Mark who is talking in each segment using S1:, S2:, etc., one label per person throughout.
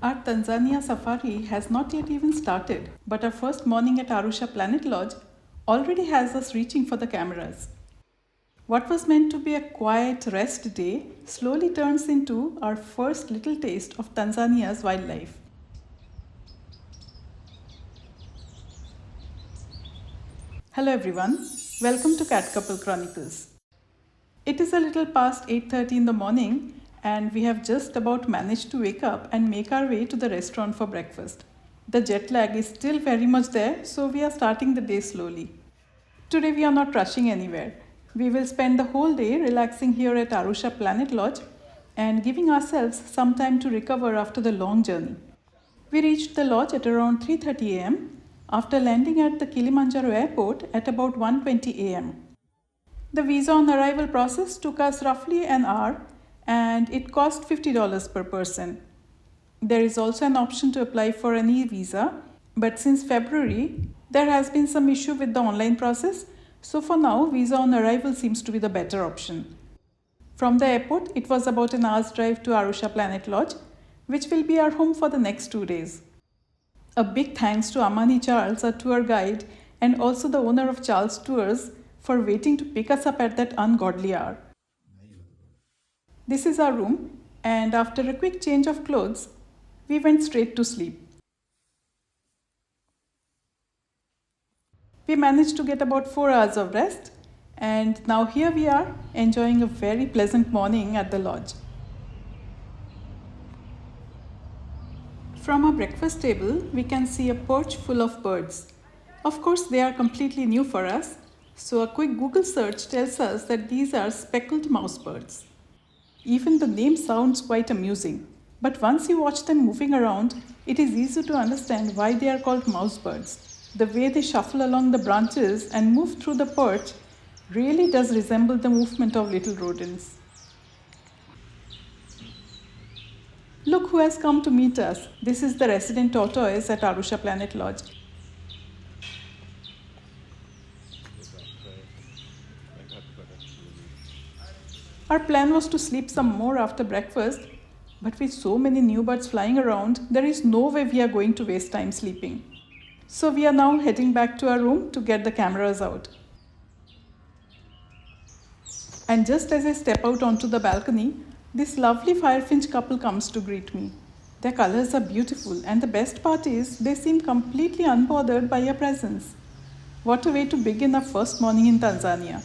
S1: Our Tanzania safari has not yet even started, but our first morning at Arusha Planet Lodge already has us reaching for the cameras. What was meant to be a quiet rest day slowly turns into our first little taste of Tanzania's wildlife. Hello everyone, welcome to Cat Couple Chronicles. It is a little past 8:30 in the morning and we have just about managed to wake up and make our way to the restaurant for breakfast. The jet lag is still very much there, so we are starting the day slowly. Today we are not rushing anywhere. We will spend the whole day relaxing here at Arusha Planet Lodge and giving ourselves some time to recover after the long journey. We reached the lodge at around 3:30 am after landing at the Kilimanjaro Airport at about 1:20 am. The visa on arrival process took us roughly an hour and it cost $50 per person. There is also an option to apply for an e-visa, but since February, there has been some issue with the online process, so for now, visa on arrival seems to be the better option. From the airport, it was about an hour's drive to Arusha Planet Lodge, which will be our home for the next 2 days. A big thanks to Amani Charles, our tour guide, and also the owner of Charles Tours for waiting to pick us up at that ungodly hour. This is our room, and after a quick change of clothes, we went straight to sleep. We managed to get about 4 hours of rest, and now here we are enjoying a very pleasant morning at the lodge. From our breakfast table, we can see a perch full of birds. Of course, they are completely new for us, so a quick Google search tells us that these are speckled mousebirds. Even the name sounds quite amusing, but once you watch them moving around, it is easy to understand why they are called mousebirds. The way they shuffle along the branches and move through the perch really does resemble the movement of little rodents. Look who has come to meet us. This is the resident tortoise at Arusha Planet Lodge. Our plan was to sleep some more after breakfast, but with so many new birds flying around, there is no way we are going to waste time sleeping. So we are now heading back to our room to get the cameras out. And just as I step out onto the balcony, this lovely firefinch couple comes to greet me. Their colors are beautiful, and the best part is they seem completely unbothered by our presence. What a way to begin our first morning in Tanzania.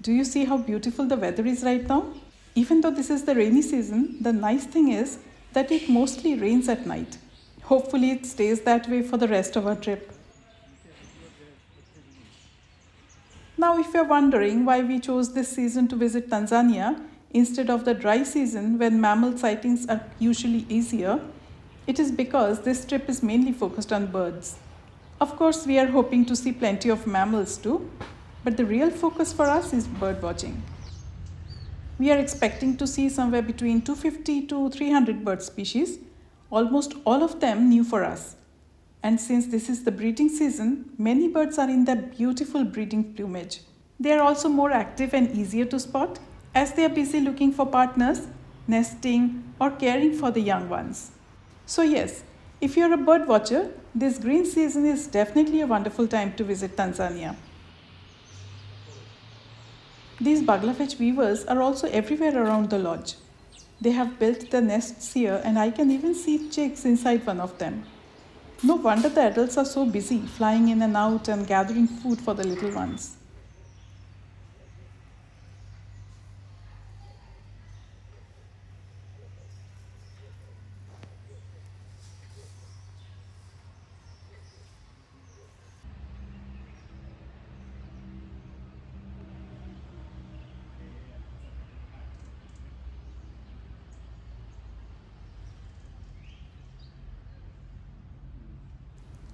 S1: Do you see how beautiful the weather is right now? Even though this is the rainy season, the nice thing is that it mostly rains at night. Hopefully it stays that way for the rest of our trip. Now if you're wondering why we chose this season to visit Tanzania instead of the dry season when mammal sightings are usually easier, it is because this trip is mainly focused on birds. Of course, we are hoping to see plenty of mammals too, but the real focus for us is bird watching. We are expecting to see somewhere between 250 to 300 bird species, almost all of them new for us. And since this is the breeding season, many birds are in their beautiful breeding plumage. They are also more active and easier to spot as they are busy looking for partners, nesting, or caring for the young ones. So yes, if you are a bird watcher, this green season is definitely a wonderful time to visit Tanzania. These Baglafecht Weavers are also everywhere around the lodge. They have built their nests here and I can even see chicks inside one of them. No wonder the adults are so busy flying in and out and gathering food for the little ones.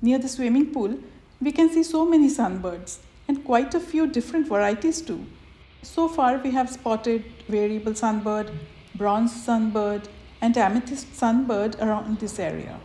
S1: Near the swimming pool, we can see so many sunbirds and quite a few different varieties too. So far, we have spotted Variable Sunbird, Bronze Sunbird, and Amethyst Sunbird around this area.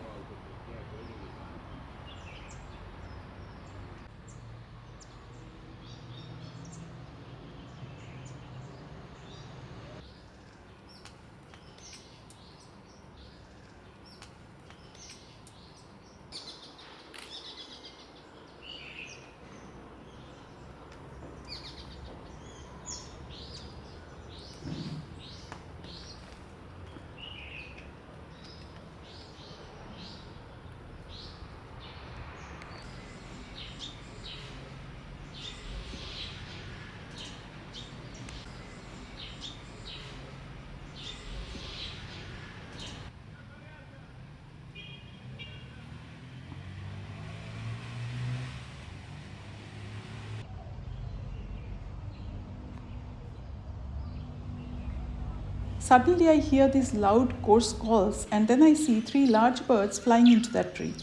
S1: Suddenly I hear these loud, coarse calls, and then I see three large birds flying into that tree.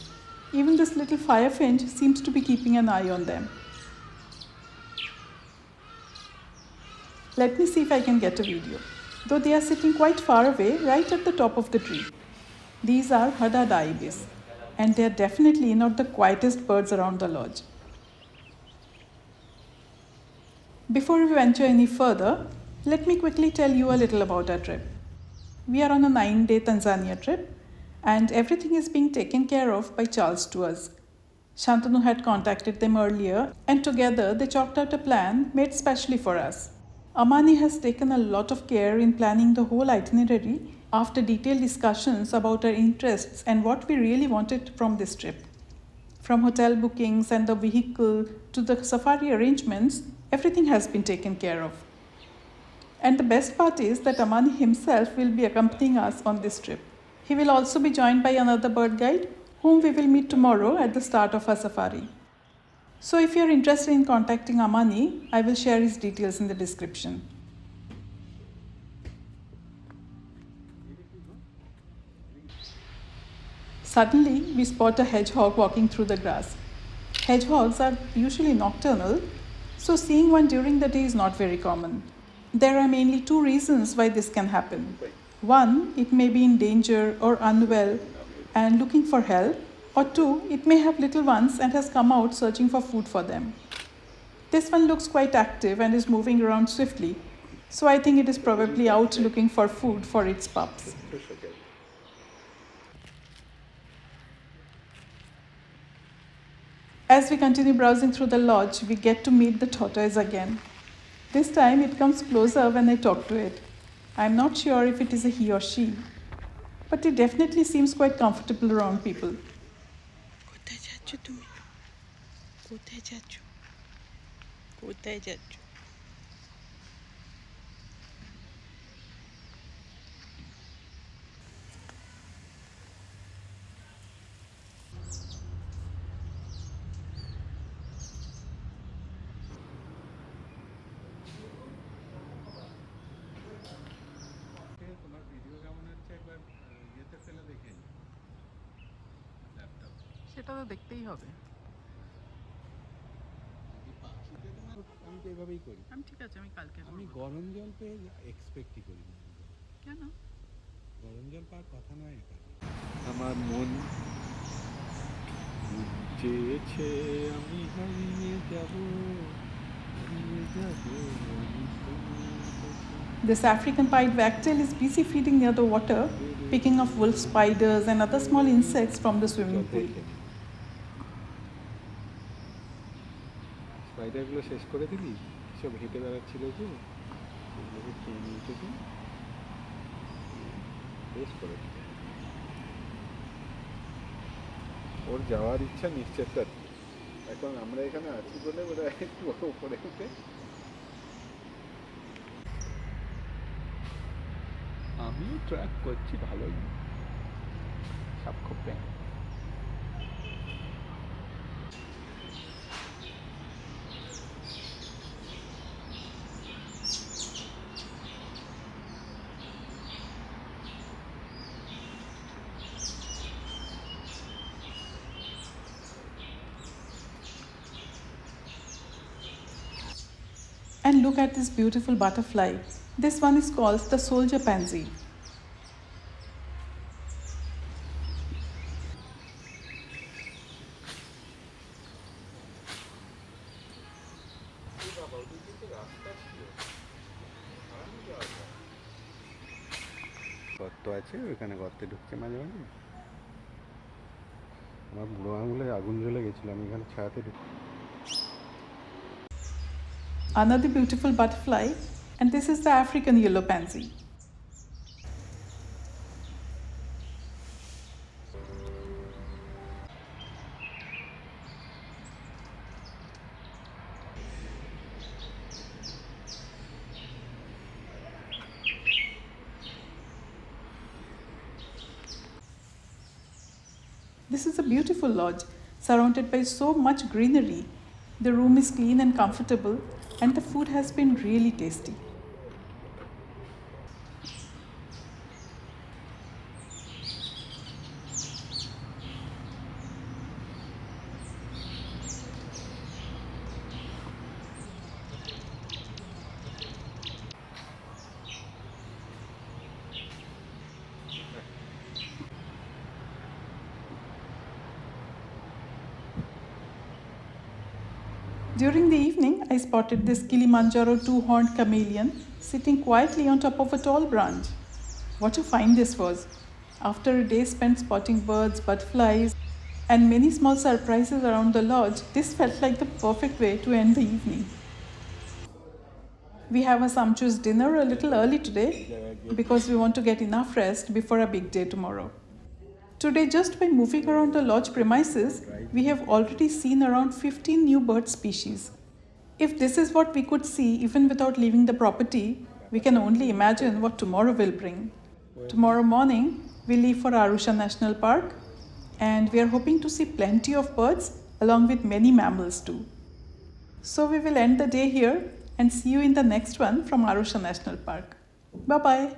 S1: Even this little firefinch seems to be keeping an eye on them. Let me see if I can get a video. Though they are sitting quite far away, right at the top of the tree. These are Hadada Ibis, and they are definitely not the quietest birds around the lodge. Before we venture any further, let me quickly tell you a little about our trip. We are on a 9-day Tanzania trip, and everything is being taken care of by Charles Tours. Shantanu had contacted them earlier, and together they chalked out a plan made specially for us. Amani has taken a lot of care in planning the whole itinerary after detailed discussions about our interests and what we really wanted from this trip. From hotel bookings and the vehicle to the safari arrangements, everything has been taken care of. And the best part is that Amani himself will be accompanying us on this trip. He will also be joined by another bird guide, whom we will meet tomorrow at the start of our safari. So if you are interested in contacting Amani, I will share his details in the description. Suddenly, we spot a hedgehog walking through the grass. Hedgehogs are usually nocturnal, so seeing one during the day is not very common. There are mainly two reasons why this can happen. One, it may be in danger or unwell and looking for help, or two, it may have little ones and has come out searching for food for them. This one looks quite active and is moving around swiftly, so I think it is probably out looking for food for its pups. As we continue browsing through the lodge, we get to meet the tortoise again. This time it comes closer when I talk to it. I'm not sure if it is a he or she, but it definitely seems quite comfortable around people. সেটা তো দেখতেই হবে।
S2: আমি তো এভাবেই করি।
S1: আমি ঠিক আছে, আমি কালকে
S2: আমি গরম জল পেয়ে এক্সপেক্টই করি না।
S1: কেন?
S2: গরম জল পাওয়ার কথা নয় এটা। আমার মন চেয়েছে আমি হারিয়ে যাব।
S1: This African pied wagtail is busy feeding near the water, picking off wolf spiders and other small insects from the swimming pool.
S2: স্পাইডারগুলো শেষ করে দিবি, সব হেঁটে বেড়াচ্ছিল যে সেগুলোকে খেয়ে নিয়ে উঠেছি, শেষ করে দিবি। ওর যাওয়ার ইচ্ছা নিশ্চয়তা। এখন আমরা এখানে আছি বলে ওরা একটু উপরে উঠে, আমিও ট্র্যাক করছি ভালোই, সব খুব ব্যাং।
S1: And look at this beautiful butterfly. This one is called the soldier pansy.
S2: গর্ত আছে, ওইখানে গর্তে ঢুকছে মাঝে মাঝে। আমার বুড়ো আঙুলে আগুন জ্বলে গেছিল, আমি এখানে ছায়াতে ঢুকছি।
S1: Another beautiful butterfly, and this is the African yellow pansy. This is a beautiful lodge, surrounded by so much greenery. The room is clean and comfortable, and the food has been really tasty. During the evening, I spotted this Kilimanjaro two-horned chameleon sitting quietly on top of a tall branch. What a find this was! After a day spent spotting birds, butterflies, and many small surprises around the lodge, this felt like the perfect way to end the evening. We have a sumptuous dinner a little early today because we want to get enough rest before a big day tomorrow. Today, just by moving around the lodge premises, we have already seen around 15 new bird species. If this is what we could see even without leaving the property, we can only imagine what tomorrow will bring. Tomorrow morning, we leave for Arusha National Park, and we are hoping to see plenty of birds along with many mammals too. So we will end the day here and see you in the next one from Arusha National Park. Bye bye.